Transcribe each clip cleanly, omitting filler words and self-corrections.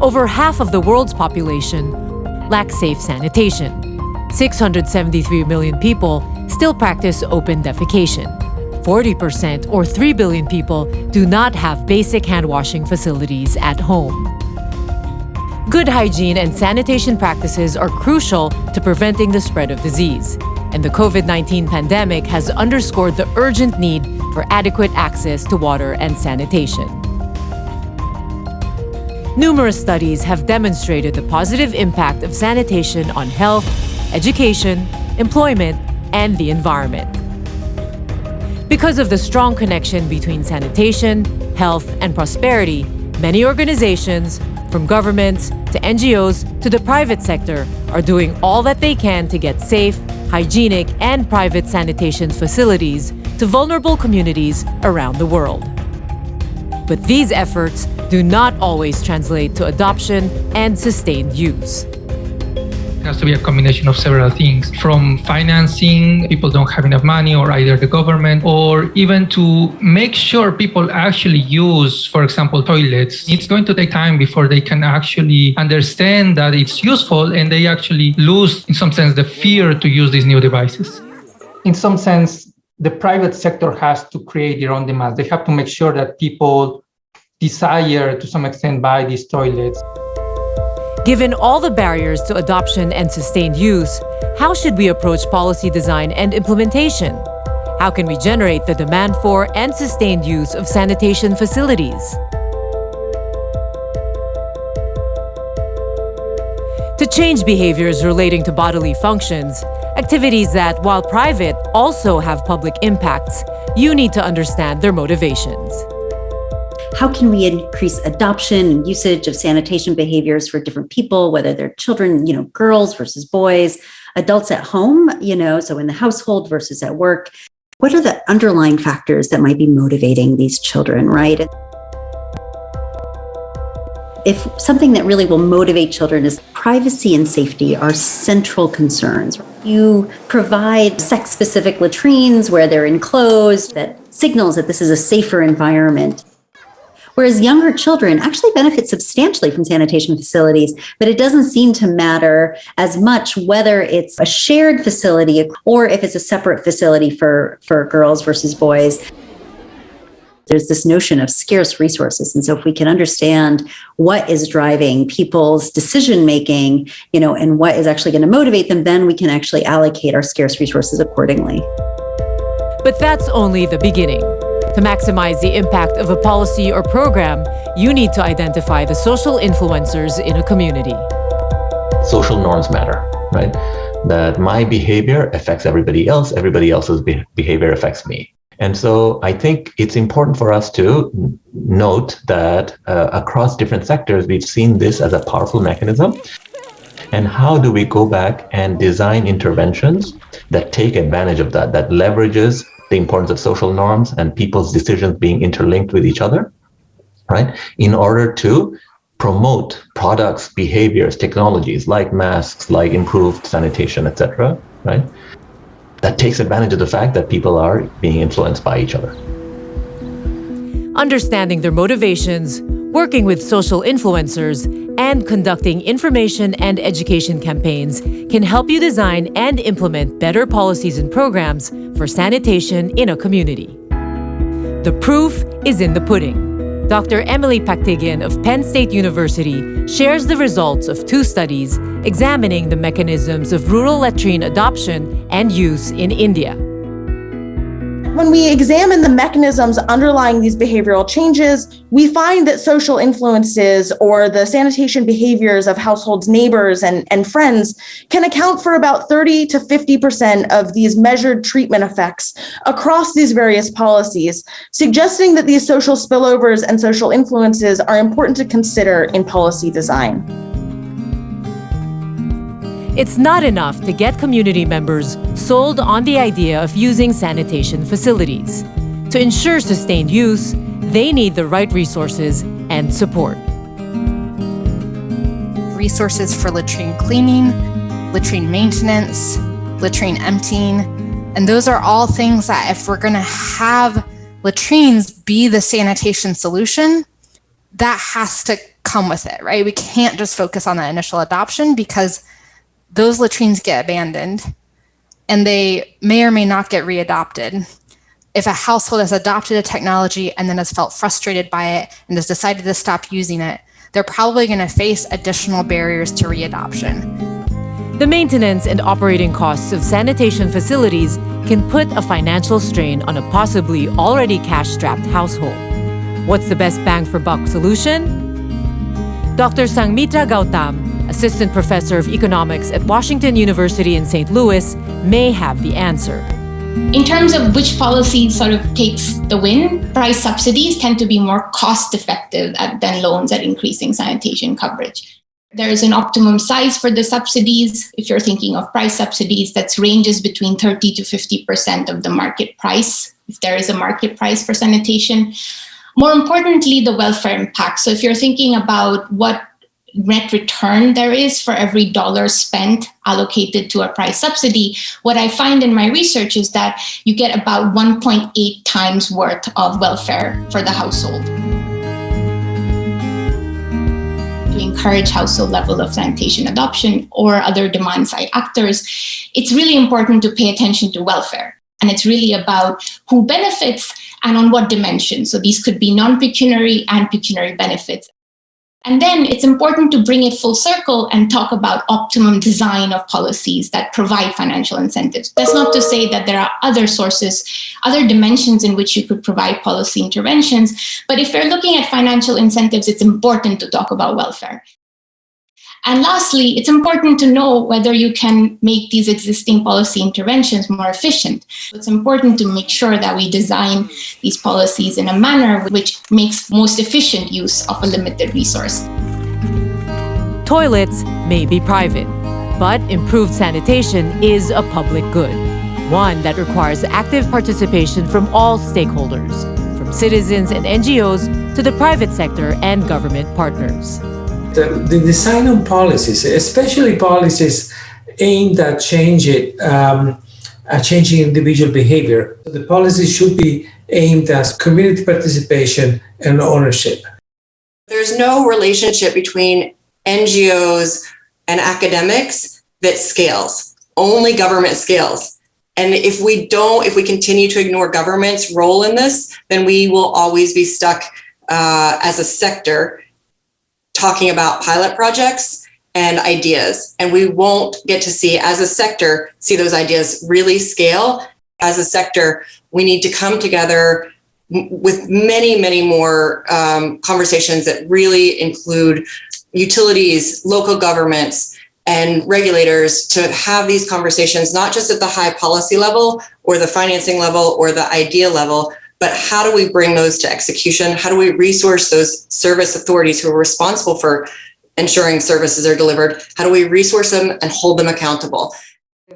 Over half of the world's population lacks safe sanitation. 673 million people still practice open defecation. 40% or 3 billion people do not have basic hand washing facilities at home. Good hygiene and sanitation practices are crucial to preventing the spread of disease, and the COVID-19 pandemic has underscored the urgent need for adequate access to water and sanitation. Numerous studies have demonstrated the positive impact of sanitation on health, education, employment, and the environment. Because of the strong connection between sanitation, health, and prosperity, many organizations, from governments to NGOs to the private sector, are doing all that they can to get safe, hygienic, and private sanitation facilities to vulnerable communities around the world. But these efforts do not always translate to adoption and sustained use. It has to be a combination of several things, from financing, people don't have enough money, or either the government, or even to make sure people actually use, for example, toilets. It's going to take time before they can actually understand that it's useful, and they actually lose, in some sense, the fear to use these new devices. In some sense, the private sector has to create their own demands. They have to make sure that people desire, to some extent, buy these toilets. Given all the barriers to adoption and sustained use, how should we approach policy design and implementation? How can we generate the demand for and sustained use of sanitation facilities? To change behaviors relating to bodily functions, activities that, while private, also have public impacts, you need to understand their motivations. How can we increase adoption and usage of sanitation behaviors for different people, whether they're children, girls versus boys, adults at home, so in the household versus at work? What are the underlying factors that might be motivating these children, right? If something that really will motivate children is privacy and safety are central concerns. You provide sex-specific latrines where they're enclosed that signals that this is a safer environment. Whereas younger children actually benefit substantially from sanitation facilities, but it doesn't seem to matter as much whether it's a shared facility or if it's a separate facility for girls versus boys. There's this notion of scarce resources. And so if we can understand what is driving people's decision-making, and what is actually going to motivate them, then we can actually allocate our scarce resources accordingly. But that's only the beginning. To maximize the impact of a policy or program, you need to identify the social influencers in a community. Social norms matter, right? That my behavior affects everybody else's behavior affects me. And so I think it's important for us to note that across different sectors, we've seen this as a powerful mechanism. And how do we go back and design interventions that take advantage of that leverages the importance of social norms and people's decisions being interlinked with each other, right? In order to promote products, behaviors, technologies like masks, like improved sanitation, etc., right? That takes advantage of the fact that people are being influenced by each other. Understanding their motivations, working with social influencers, and conducting information and education campaigns can help you design and implement better policies and programs for sanitation in a community. The proof is in the pudding. Dr. Emily Paktigian of Penn State University shares the results of 2 studies examining the mechanisms of rural latrine adoption and use in India. When we examine the mechanisms underlying these behavioral changes, we find that social influences or the sanitation behaviors of households, neighbors, and friends can account for about 30 to 50% of these measured treatment effects across these various policies, suggesting that these social spillovers and social influences are important to consider in policy design. It's not enough to get community members sold on the idea of using sanitation facilities. To ensure sustained use, they need the right resources and support. Resources for latrine cleaning, latrine maintenance, latrine emptying, and those are all things that if we're going to have latrines be the sanitation solution, that has to come with it, right? We can't just focus on that initial adoption because those latrines get abandoned and they may or may not get readopted. If a household has adopted a technology and then has felt frustrated by it and has decided to stop using it, they're probably going to face additional barriers to readoption. The maintenance and operating costs of sanitation facilities can put a financial strain on a possibly already cash-strapped household. What's the best bang for buck solution? Dr. Sangmitra Gautam, assistant professor of economics at Washington University in St. Louis, may have the answer. In terms of which policy sort of takes the win, price subsidies tend to be more cost-effective than loans at increasing sanitation coverage. There is an optimum size for the subsidies. If you're thinking of price subsidies, that ranges between 30 to 50% of the market price, if there is a market price for sanitation. More importantly, the welfare impact. So if you're thinking about what net return there is for every dollar spent allocated to a price subsidy, what I find in my research is that you get about 1.8 times worth of welfare for the household. To encourage household level of sanitation adoption or other demand side actors, it's really important to pay attention to welfare. And it's really about who benefits and on what dimension. So these could be non-pecuniary and pecuniary benefits. And then it's important to bring it full circle and talk about optimum design of policies that provide financial incentives. That's not to say that there are other sources, other dimensions in which you could provide policy interventions. But if you're looking at financial incentives, it's important to talk about welfare. And lastly, it's important to know whether you can make these existing policy interventions more efficient. It's important to make sure that we design these policies in a manner which makes most efficient use of a limited resource. Toilets may be private, but improved sanitation is a public good, one that requires active participation from all stakeholders, from citizens and NGOs to the private sector and government partners. The design of policies, especially policies aimed at changing individual behavior, the policy should be aimed at community participation and ownership. There's no relationship between NGOs and academics that scales. Only government scales. And if we continue to ignore government's role in this, then we will always be stuck as a sector talking about pilot projects and ideas. And we won't get to see, as a sector, see those ideas really scale. As a sector, we need to come together with many, many more conversations that really include utilities, local governments, and regulators to have these conversations, not just at the high policy level or the financing level or the idea level, but how do we bring those to execution? How do we resource those service authorities who are responsible for ensuring services are delivered? How do we resource them and hold them accountable?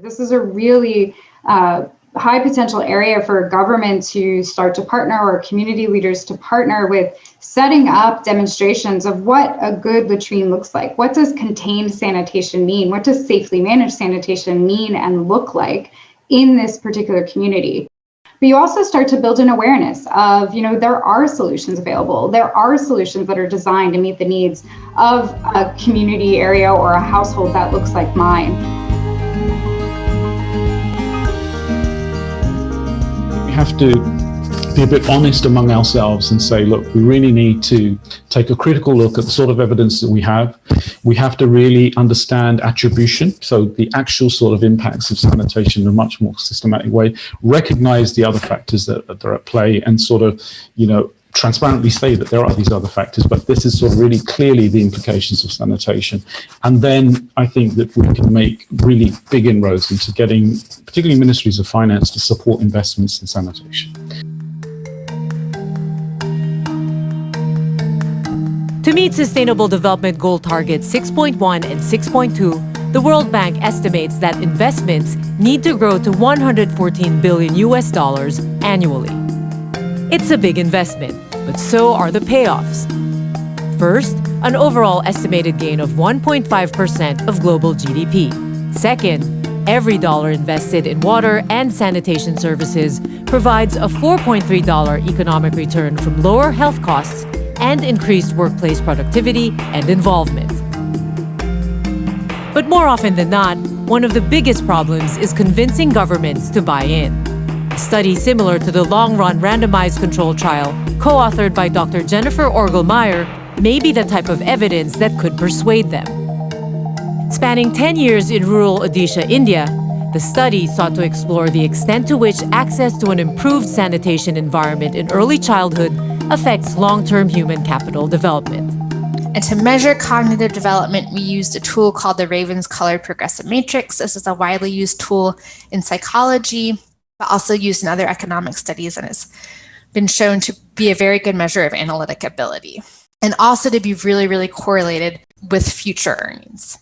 This is a really high potential area for government to start to partner, or community leaders to partner with, setting up demonstrations of what a good latrine looks like. What does contained sanitation mean? What does safely managed sanitation mean and look like in this particular community? But you also start to build an awareness of, there are solutions available. There are solutions that are designed to meet the needs of a community area or a household that looks like mine. We have to be a bit honest among ourselves and say, look, we really need to take a critical look at the sort of evidence that we have. We have to really understand attribution, so the actual sort of impacts of sanitation in a much more systematic way, recognize the other factors that are at play, and sort of, transparently say that there are these other factors, but this is sort of really clearly the implications of sanitation. And then I think that we can make really big inroads into getting, particularly ministries of finance, to support investments in sanitation. To meet Sustainable Development Goal Targets 6.1 and 6.2, the World Bank estimates that investments need to grow to $114 billion annually. It's a big investment, but so are the payoffs. First, an overall estimated gain of 1.5% of global GDP. Second, every dollar invested in water and sanitation services provides a $4.3 economic return from lower health costs and increased workplace productivity and involvement. But more often than not, one of the biggest problems is convincing governments to buy in. A study similar to the long-run randomized control trial, co-authored by Dr. Jennifer Orgelmeyer, may be the type of evidence that could persuade them. Spanning 10 years in rural Odisha, India, the study sought to explore the extent to which access to an improved sanitation environment in early childhood affects long-term human capital development. And to measure cognitive development, we used a tool called the Raven's Colored Progressive Matrix. This is a widely used tool in psychology, but also used in other economic studies, and has been shown to be a very good measure of analytic ability, and also to be really, really correlated with future earnings.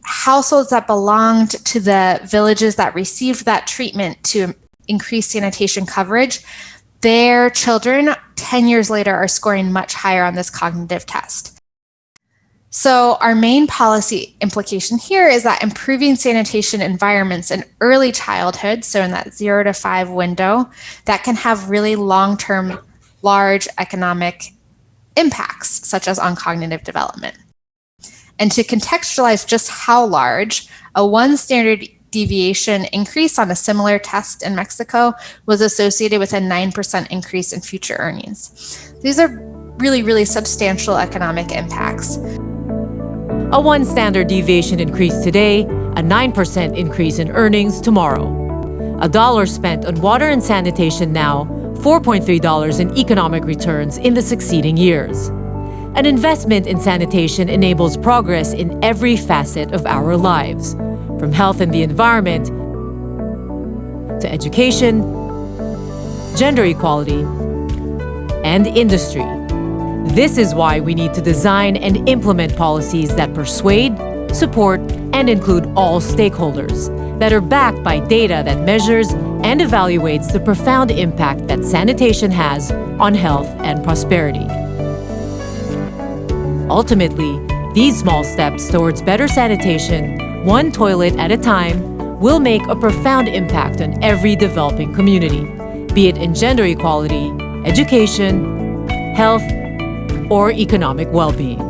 Households that belonged to the villages that received that treatment to increase sanitation coverage, their children 10 years later are scoring much higher on this cognitive test. So our main policy implication here is that improving sanitation environments in early childhood, so in that 0 to 5 window, that can have really long-term, large economic impacts, such as on cognitive development. And to contextualize just how large, a 1 standard deviation increase on a similar test in Mexico was associated with a 9% increase in future earnings. These are really, really substantial economic impacts. A 1 standard deviation increase today, a 9% increase in earnings tomorrow. $1 spent on water and sanitation now, $4.3 in economic returns in the succeeding years. An investment in sanitation enables progress in every facet of our lives, from health and the environment to education, gender equality, and industry. This is why we need to design and implement policies that persuade, support, and include all stakeholders, that are backed by data that measures and evaluates the profound impact that sanitation has on health and prosperity. Ultimately, these small steps towards better sanitation, one toilet at a time, will make a profound impact on every developing community, be it in gender equality, education, health, or economic well-being.